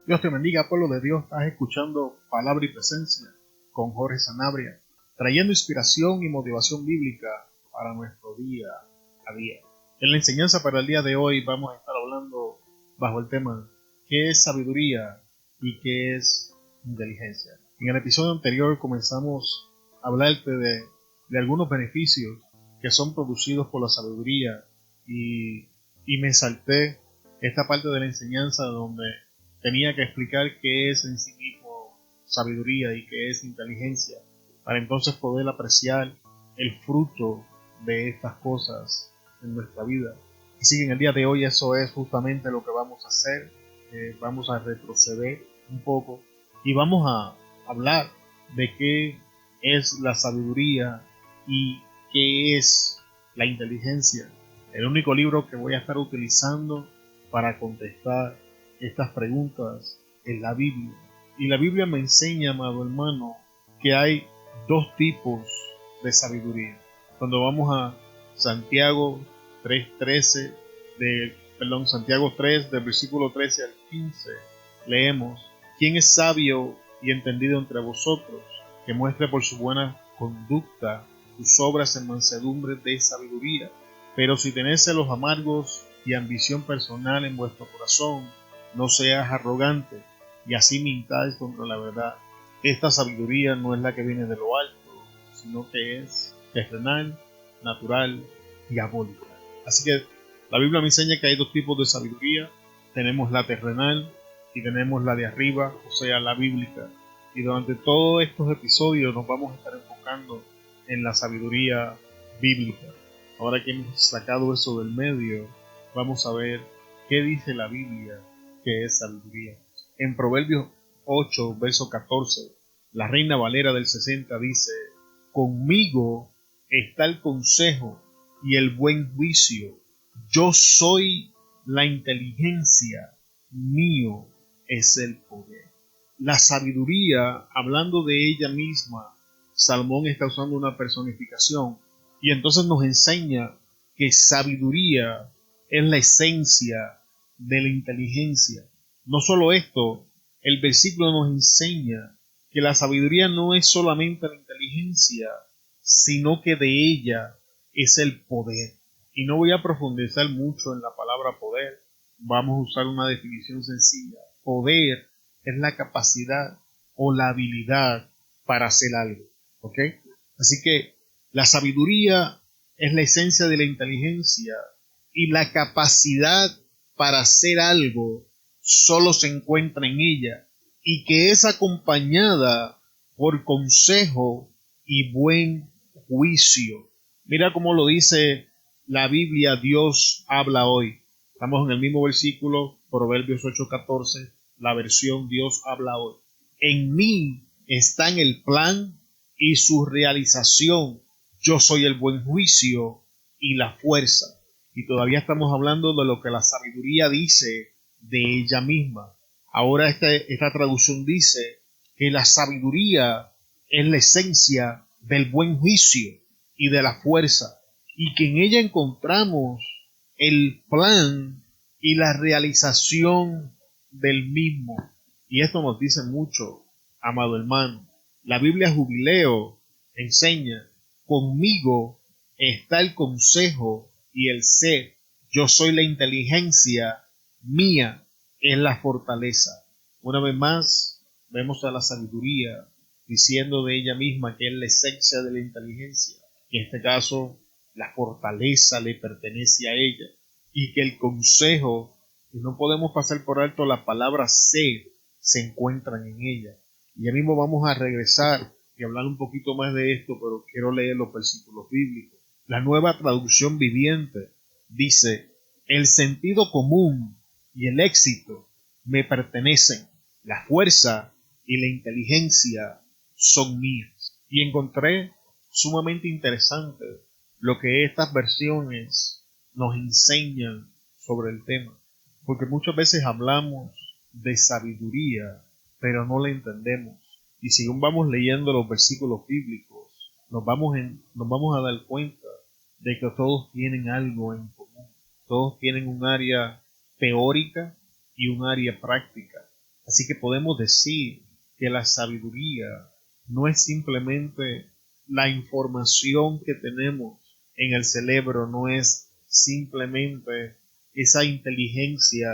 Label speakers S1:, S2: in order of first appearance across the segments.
S1: Dios te bendiga, pueblo de Dios. Estás escuchando Palabra y Presencia con Jorge Sanabria, trayendo inspiración y motivación bíblica para nuestro día a día. En la enseñanza para el día de hoy vamos a estar hablando bajo el tema ¿qué es sabiduría y qué es inteligencia? En el episodio anterior comenzamos a hablarte de algunos beneficios que son producidos por la sabiduría y me salté esta parte de la enseñanza donde tenía que explicar qué es en sí mismo sabiduría y qué es inteligencia, para entonces poder apreciar el fruto de estas cosas en nuestra vida. Así que en el día de hoy eso es justamente lo que vamos a hacer. Vamos a retroceder un poco y vamos a hablar de qué es la sabiduría y qué es la inteligencia. El único libro que voy a estar utilizando para contestar estas preguntas es la Biblia. Y la Biblia me enseña, amado hermano, que hay dos tipos de sabiduría. Cuando vamos a Santiago 3:13, Santiago 3, del versículo 13 al 15, leemos: ¿Quién es sabio y entendido entre vosotros, que muestre por su buena conducta sus obras en mansedumbre de sabiduría? Pero si tenéis celos amargos y ambición personal en vuestro corazón, no seas arrogante, y así mintáis contra la verdad. Esta sabiduría no es la que viene de lo alto, sino que es terrenal, natural, diabólica. Así que la Biblia me enseña que hay dos tipos de sabiduría. Tenemos la terrenal y tenemos la de arriba, o sea, la bíblica. Y durante todos estos episodios nos vamos a estar enfocando en la sabiduría bíblica. Ahora que hemos sacado eso del medio, vamos a ver qué dice la Biblia que es sabiduría. En Proverbios 8, verso 14, la Reina Valera del 60 dice: conmigo está el consejo y el buen juicio. Yo soy la inteligencia, mío es el poder. La sabiduría, hablando de ella misma, Salomón está usando una personificación y entonces nos enseña que sabiduría es la esencia de la inteligencia. No solo esto, el versículo nos enseña que la sabiduría no es solamente la inteligencia, sino que de ella es el poder. Y no voy a profundizar mucho en la palabra poder, vamos a usar una definición sencilla. Poder es la capacidad o la habilidad para hacer algo, ¿ok? Así que la sabiduría es la esencia de la inteligencia y la capacidad para hacer algo solo se encuentra en ella, y que es acompañada por consejo y buen juicio. Mira cómo lo dice la Biblia, Dios habla hoy. Estamos en el mismo versículo, Proverbios 8:14, la versión Dios habla hoy. En mí están el plan y su realización. Yo soy el buen juicio y la fuerza. Y todavía estamos hablando de lo que la sabiduría dice de ella misma. Ahora esta traducción dice que la sabiduría es la esencia del buen juicio y de la fuerza, y que en ella encontramos el plan y la realización del mismo. Y esto nos dice mucho, amado hermano. La Biblia Jubileo enseña: conmigo está el consejo y el ser. Yo soy la inteligencia, mía es la fortaleza. Una vez más, vemos a la sabiduría diciendo de ella misma que es la esencia de la inteligencia. En este caso, la fortaleza le pertenece a ella. Y que el consejo, y no podemos pasar por alto la palabra ser, se encuentran en ella. Y ya mismo vamos a regresar y hablar un poquito más de esto, pero quiero leer los versículos bíblicos. La Nueva Traducción Viviente dice: el sentido común y el éxito me pertenecen, la fuerza y la inteligencia son mías. Y encontré sumamente interesante lo que estas versiones nos enseñan sobre el tema, porque muchas veces hablamos de sabiduría, pero no la entendemos. Y según vamos leyendo los versículos bíblicos, nos vamos a dar cuenta de que todos tienen algo en común. Todos tienen un área teórica y un área práctica. Así que podemos decir que la sabiduría no es simplemente la información que tenemos en el cerebro, no es simplemente esa inteligencia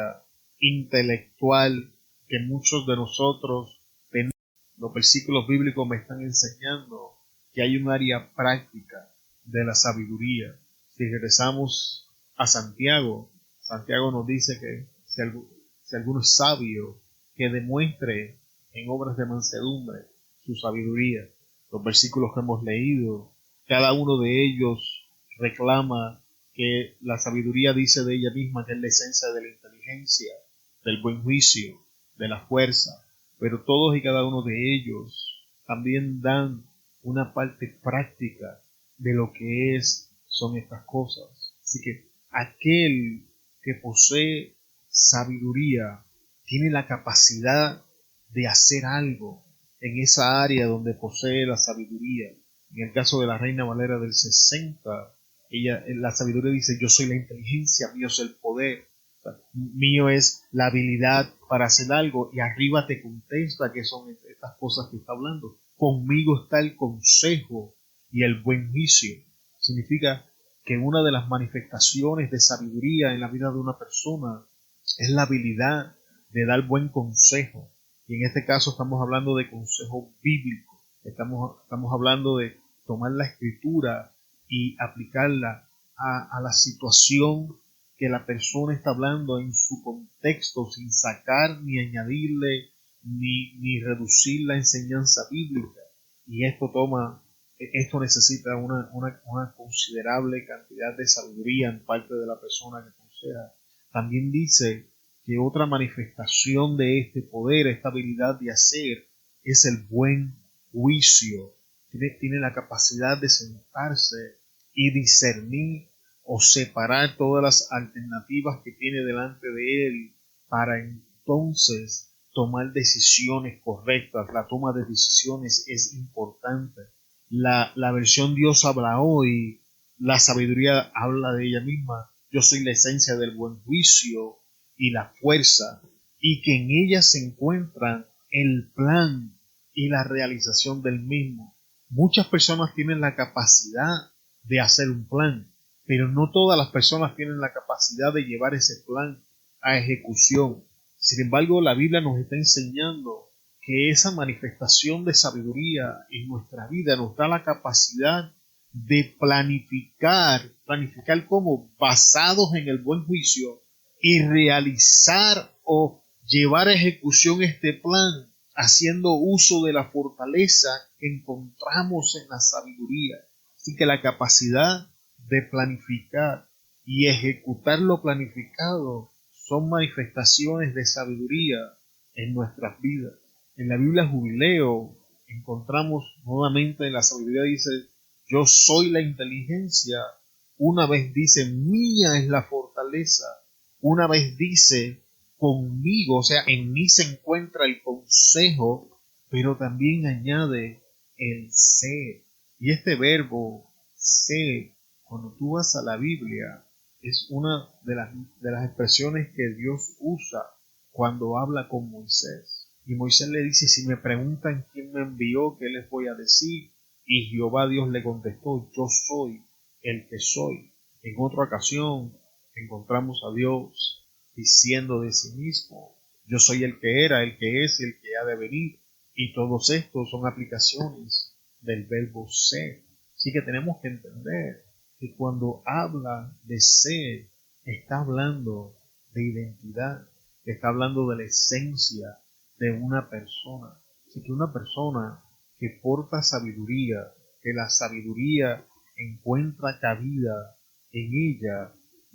S1: intelectual que muchos de nosotros tenemos. Los versículos bíblicos me están enseñando que hay un área práctica de la sabiduría. Si regresamos a Santiago, Santiago nos dice que si alguno es sabio, que demuestre en obras de mansedumbre su sabiduría. Los versículos que hemos leído, cada uno de ellos reclama que la sabiduría dice de ella misma que es la esencia de la inteligencia, del buen juicio, de la fuerza, pero todos y cada uno de ellos también dan una parte práctica de lo que son estas cosas. Así que aquel que posee sabiduría tiene la capacidad de hacer algo en esa área donde posee la sabiduría. En el caso de la Reina Valera del 60, la sabiduría dice: yo soy la inteligencia, mío es el poder, mío es la habilidad para hacer algo, y arriba te contesta que son estas cosas que está hablando. Conmigo está el consejo y el buen juicio. Significa que una de las manifestaciones de sabiduría en la vida de una persona es la habilidad de dar buen consejo. Y en este caso estamos hablando de consejo bíblico. Estamos hablando de tomar la escritura y aplicarla a la situación que la persona está hablando en su contexto, sin sacar ni añadirle ni reducir la enseñanza bíblica. Y esto necesita una considerable cantidad de sabiduría en parte de la persona que aconseja. También dice que otra manifestación de este poder, esta habilidad de hacer, es el buen juicio. Tiene la capacidad de sentarse y discernir o separar todas las alternativas que tiene delante de él para entonces tomar decisiones correctas. La toma de decisiones es importante. La versión Dios habla hoy, la sabiduría habla de ella misma. Yo soy la esencia del buen juicio y la fuerza, y que en ella se encuentran el plan y la realización del mismo. Muchas personas tienen la capacidad de hacer un plan, pero no todas las personas tienen la capacidad de llevar ese plan a ejecución. Sin embargo, la Biblia nos está enseñando que esa manifestación de sabiduría en nuestra vida nos da la capacidad de planificar como basados en el buen juicio, y realizar o llevar a ejecución este plan haciendo uso de la fortaleza que encontramos en la sabiduría. Así que la capacidad de planificar y ejecutar lo planificado son manifestaciones de sabiduría en nuestras vidas. En la Biblia Jubileo encontramos nuevamente la sabiduría, dice: yo soy la inteligencia. Una vez dice: mía es la fortaleza. Una vez dice: conmigo, o sea, en mí se encuentra el consejo, pero también añade el ser. Y este verbo ser, cuando tú vas a la Biblia, es una de las expresiones que Dios usa cuando habla con Moisés. Y Moisés le dice: si me preguntan quién me envió, ¿qué les voy a decir? Y Jehová Dios le contestó: yo soy el que soy. En otra ocasión encontramos a Dios diciendo de sí mismo: yo soy el que era, el que es y el que ha de venir. Y todos estos son aplicaciones del verbo ser. Así que tenemos que entender que cuando habla de ser, está hablando de identidad, está hablando de la esencia de una persona. Así que una persona que porta sabiduría, que la sabiduría encuentra cabida en ella,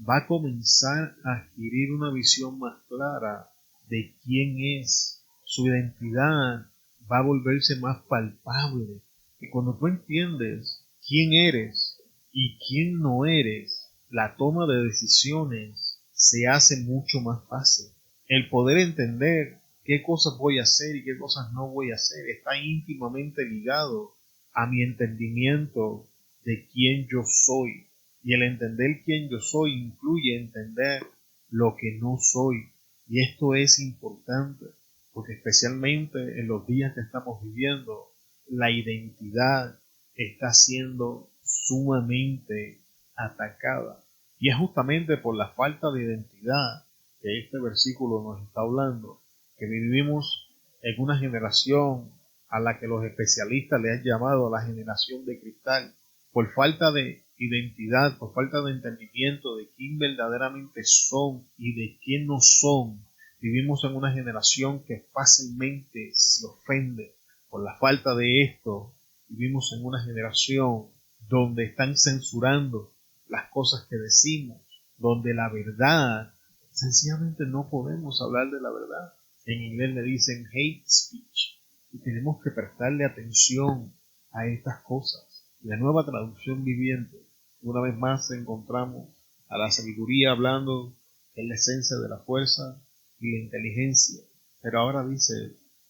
S1: va a comenzar a adquirir una visión más clara de quién es. Su identidad va a volverse más palpable. Y cuando tú entiendes quién eres y quién no eres, la toma de decisiones se hace mucho más fácil. El poder entender qué cosas voy a hacer y qué cosas no voy a hacer está íntimamente ligado a mi entendimiento de quién yo soy. Y el entender quién yo soy incluye entender lo que no soy. Y esto es importante, porque especialmente en los días que estamos viviendo, la identidad está siendo sumamente atacada. Y es justamente por la falta de identidad que este versículo nos está hablando, que vivimos en una generación a la que los especialistas le han llamado la generación de cristal, por falta de identidad, por falta de entendimiento de quién verdaderamente son y de quién no son. Vivimos en una generación que fácilmente se ofende por la falta de esto. Vivimos en una generación donde están censurando las cosas que decimos, donde la verdad, sencillamente no podemos hablar de la verdad. En inglés le dicen hate speech, y tenemos que prestarle atención a estas cosas. La Nueva Traducción Viviente, una vez más encontramos a la sabiduría hablando en la esencia de la fuerza y la inteligencia, pero ahora dice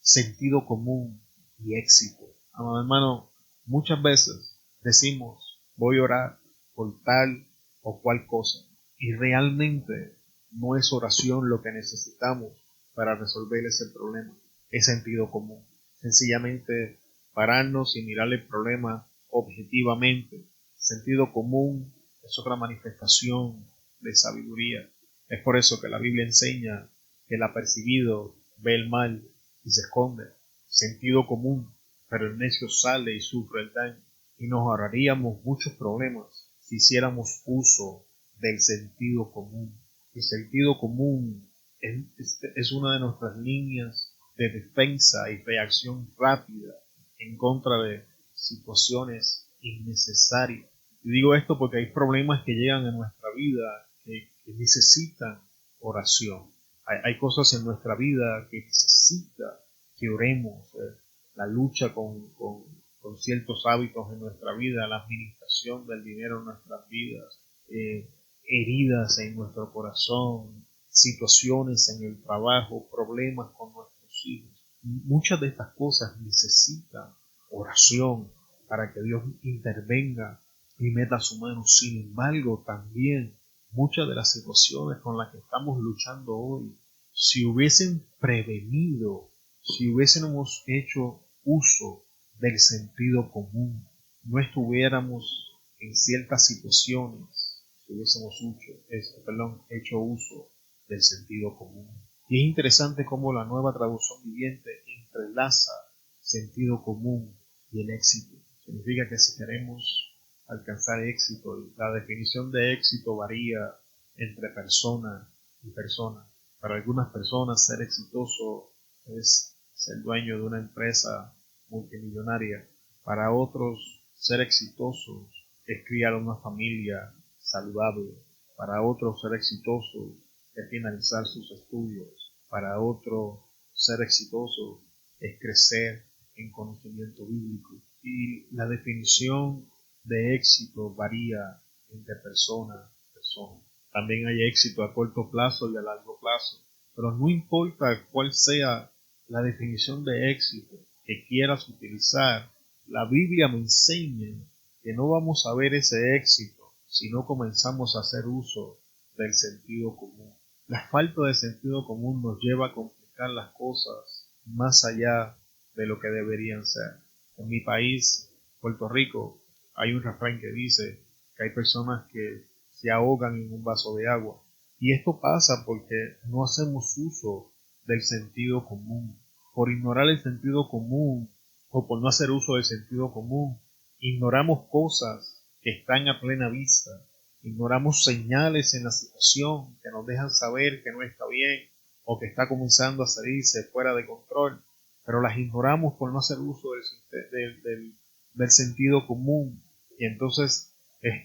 S1: sentido común y éxito. Amado hermano, muchas veces decimos voy a orar por tal o cual cosa, y realmente no es oración lo que necesitamos para resolver ese problema, es sentido común. Sencillamente pararnos y mirar el problema objetivamente. Sentido común es otra manifestación de sabiduría. Es por eso que la Biblia enseña que el apercibido ve el mal y se esconde. Sentido común, pero el necio sale y sufre el daño. Y nos ahorraríamos muchos problemas si hiciéramos uso del sentido común. El sentido común es una de nuestras líneas de defensa y reacción rápida en contra de situaciones innecesarias. Y digo esto porque hay problemas que llegan a nuestra vida que necesitan oración. Hay cosas en nuestra vida que necesitan que oremos. La lucha con ciertos hábitos en nuestra vida, la administración del dinero en nuestras vidas, heridas en nuestro corazón, situaciones en el trabajo, problemas con nuestros hijos. Muchas de estas cosas necesitan oración para que Dios intervenga y meta su mano. Sin embargo, también muchas de las situaciones con las que estamos luchando hoy, si hubiesen prevenido, si hubiésemos hecho uso del sentido común, no estuviéramos en ciertas situaciones si hubiésemos hecho uso del sentido común. Y es interesante cómo la Nueva Traducción Viviente entrelaza sentido común y el éxito. Significa que si queremos alcanzar éxito, y la definición de éxito varía entre persona y persona. Para algunas personas ser exitoso es ser dueño de una empresa multimillonaria. Para otros ser exitoso es criar una familia saludable. Para otros ser exitoso es finalizar sus estudios. Para otro ser exitoso es crecer en conocimiento bíblico. Y la definición de éxito varía entre persona a persona. También hay éxito a corto plazo y a largo plazo. Pero no importa cuál sea la definición de éxito que quieras utilizar, la Biblia me enseña que no vamos a ver ese éxito si no comenzamos a hacer uso del sentido común. La falta de sentido común nos lleva a complicar las cosas más allá de lo que deberían ser. En mi país, Puerto Rico, hay un refrán que dice que hay personas que se ahogan en un vaso de agua. Y esto pasa porque no hacemos uso del sentido común. Por ignorar el sentido común o por no hacer uso del sentido común, ignoramos cosas que están a plena vista. Ignoramos señales en la situación que nos dejan saber que no está bien o que está comenzando a salirse fuera de control, pero las ignoramos por no hacer uso del sentido común. Y entonces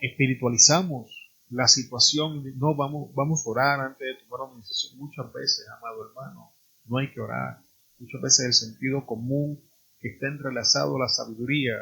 S1: espiritualizamos la situación. No, vamos a orar antes de tomar una decisión. Muchas veces, amado hermano, no hay que orar. Muchas veces el sentido común que está entrelazado a la sabiduría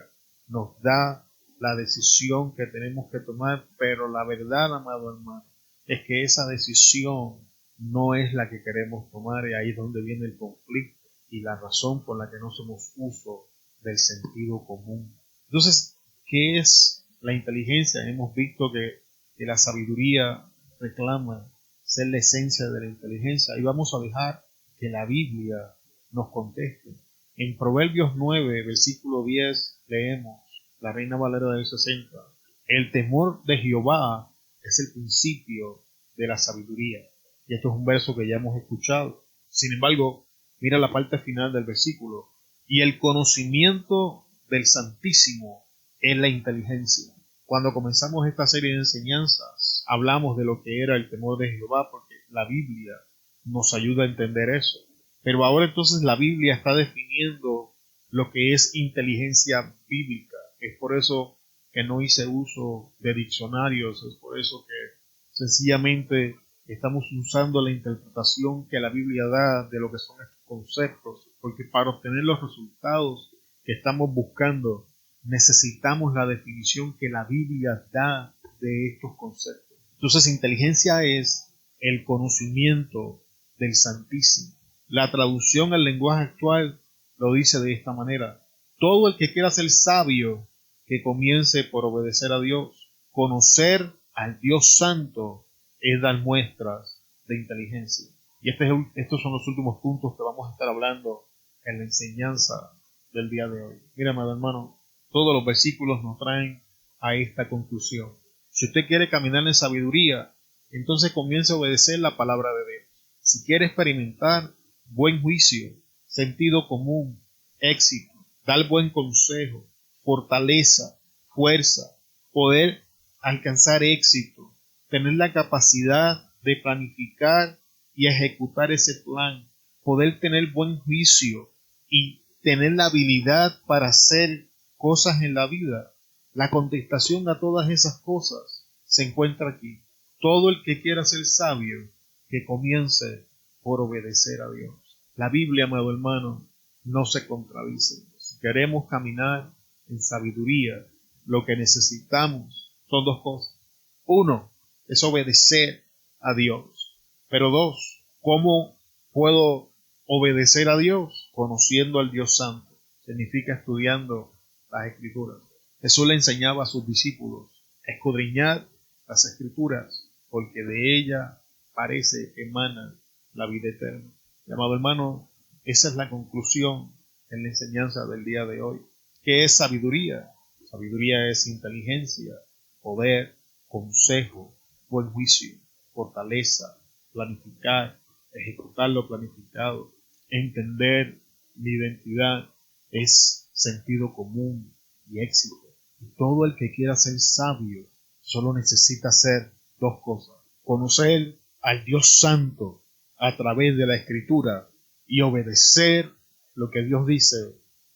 S1: nos da la decisión que tenemos que tomar, pero la verdad, amado hermano, es que esa decisión no es la que queremos tomar, y ahí es donde viene el conflicto y la razón por la que no hacemos uso del sentido común. Entonces, ¿qué es la inteligencia? Hemos visto que la sabiduría reclama ser la esencia de la inteligencia, y vamos a dejar que la Biblia nos conteste. En Proverbios 9, versículo 10, leemos, la Reina Valera del 60, el temor de Jehová es el principio de la sabiduría. Y esto es un verso que ya hemos escuchado. Sin embargo, mira la parte final del versículo. Y el conocimiento del Santísimo es la inteligencia. Cuando comenzamos esta serie de enseñanzas, hablamos de lo que era el temor de Jehová, porque la Biblia nos ayuda a entender eso. Pero ahora entonces la Biblia está definiendo lo que es inteligencia bíblica. Es por eso que no hice uso de diccionarios, es por eso que sencillamente estamos usando la interpretación que la Biblia da de lo que son estos conceptos, porque para obtener los resultados que estamos buscando necesitamos la definición que la Biblia da de estos conceptos. Entonces, inteligencia es el conocimiento del Santísimo. La traducción al lenguaje actual lo dice de esta manera: todo el que quiera ser sabio, que comience por obedecer a Dios. Conocer al Dios Santo es dar muestras de inteligencia. Y estos son los últimos puntos que vamos a estar hablando en la enseñanza del día de hoy. Mira, amado hermano, todos los versículos nos traen a esta conclusión. Si usted quiere caminar en sabiduría, entonces comience a obedecer la palabra de Dios. Si quiere experimentar buen juicio, sentido común, éxito, dar buen consejo, fortaleza, fuerza, poder alcanzar éxito, tener la capacidad de planificar y ejecutar ese plan, poder tener buen juicio y tener la habilidad para hacer cosas en la vida. La contestación a todas esas cosas se encuentra aquí. Todo el que quiera ser sabio, que comience por obedecer a Dios. La Biblia, amado hermano, no se contradice. Si queremos caminar en sabiduría, lo que necesitamos son dos cosas. Uno, es obedecer a Dios. Pero dos, ¿cómo puedo obedecer a Dios? Conociendo al Dios Santo. Significa estudiando las Escrituras. Jesús le enseñaba a sus discípulos a escudriñar las Escrituras, porque de ella parece que emana la vida eterna. Y, amado hermano, esa es la conclusión en la enseñanza del día de hoy. ¿Qué es sabiduría? Sabiduría es inteligencia, poder, consejo, buen juicio, fortaleza, planificar, ejecutar lo planificado, entender mi identidad, es sentido común y éxito. Y todo el que quiera ser sabio solo necesita hacer dos cosas: conocer al Dios Santo a través de la Escritura y obedecer lo que Dios dice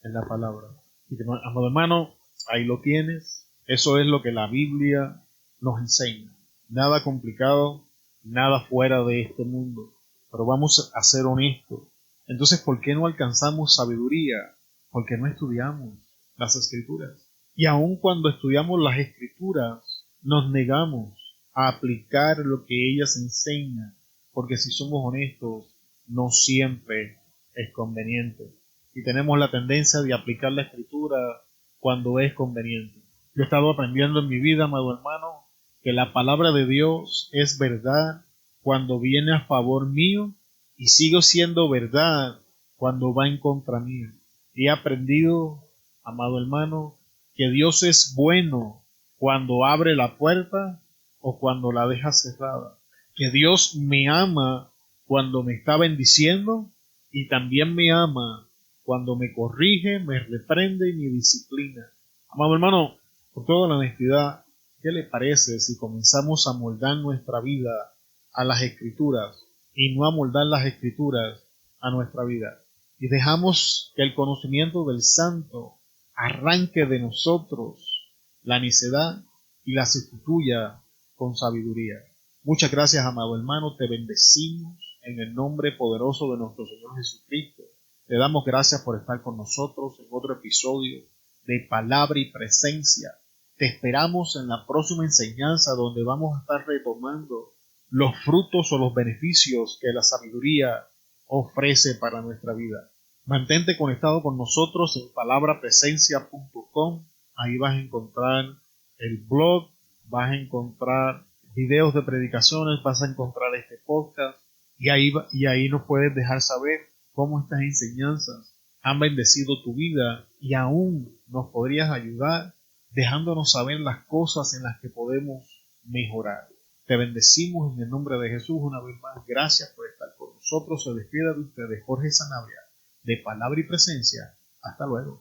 S1: en la palabra. Y, amado hermano, ahí lo tienes. Eso es lo que la Biblia nos enseña. Nada complicado, nada fuera de este mundo. Pero vamos a ser honestos. Entonces, ¿por qué no alcanzamos sabiduría? Porque no estudiamos las Escrituras. Y aun cuando estudiamos las Escrituras, nos negamos a aplicar lo que ellas enseñan, porque si somos honestos, no siempre es conveniente. Y tenemos la tendencia de aplicar la Escritura cuando es conveniente. Yo he estado aprendiendo en mi vida, amado hermano, que la palabra de Dios es verdad cuando viene a favor mío y sigo siendo verdad cuando va en contra mío. He aprendido, amado hermano, que Dios es bueno cuando abre la puerta o cuando la deja cerrada. Que Dios me ama cuando me está bendiciendo y también me ama cuando me corrige, me reprende y me disciplina. Amado hermano, por toda la honestidad, ¿qué le parece si comenzamos a moldar nuestra vida a las Escrituras y no a moldar las Escrituras a nuestra vida? Y dejamos que el conocimiento del Santo arranque de nosotros la necedad y la sustituya con sabiduría. Muchas gracias, amado hermano, te bendecimos en el nombre poderoso de nuestro Señor Jesucristo. Te damos gracias por estar con nosotros en otro episodio de Palabra y Presencia. Te esperamos en la próxima enseñanza, donde vamos a estar retomando los frutos o los beneficios que la sabiduría ofrece para nuestra vida. Mantente conectado con nosotros en palabrapresencia.com. Ahí vas a encontrar el blog, vas a encontrar videos de predicaciones, vas a encontrar este podcast y ahí nos puedes dejar saber cómo estas enseñanzas han bendecido tu vida y aún nos podrías ayudar dejándonos saber las cosas en las que podemos mejorar. Te bendecimos en el nombre de Jesús una vez más. Gracias por estar con nosotros. Se despide de ustedes Jorge Sanabria, de Palabra y Presencia. Hasta luego.